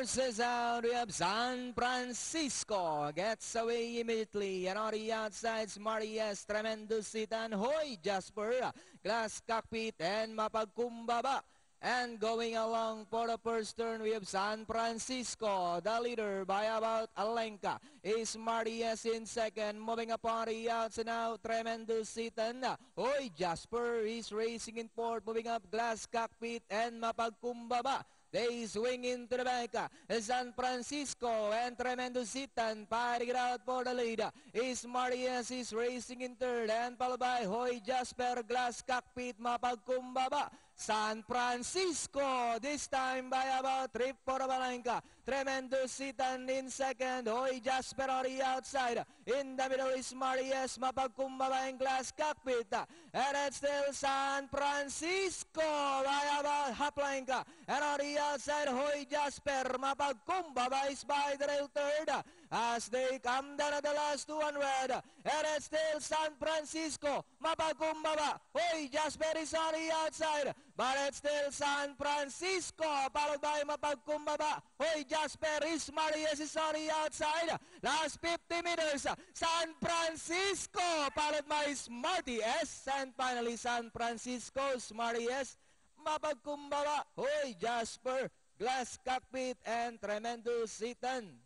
forces out. We have San Francisco gets away immediately. And on the outside, Marias, Tremendous Sitan, Hoy, Jasper, Glass Cockpit, and Mapagkumbaba. And going along for the first turn, we have San Francisco, the leader by about Alenka. Is Marias in second, moving upon the outside now, Tremendous Sitan. Hoy, Jasper is racing in fourth, moving up Glass Cockpit and Mapagkumbaba. They swing into the back. San Francisco and Tremendous Sitan fighting it out for the lead. Is Marias is racing in third and followed by Hoy Jasper, Glass Cockpit, Mapagkumbaba. San Francisco this time by about 3 for Balanca. Tremendous Sitan in second. Hoy Jasper on the outside. In the middle is Marias, Mapagkumbaba and Glass Cockpit. And it's still San Francisco by about half length. And on the outside, Hoy Jasper, Mapagkumbaba is by the rail third as they come down at the last 200. And it's still San Francisco, Mapagkumbaba. Hoy Jasper is on the outside, but it's still San Francisco followed by Mapagkumbaba. Hoy Jasper is Marias is on the outside. Last 50 meters, San Francisco followed by Smarty S. And finally San Francisco, Smarty S, Mapagkumbaba, Hoy Jasper, Glass Cockpit, and Tremendous Sitan.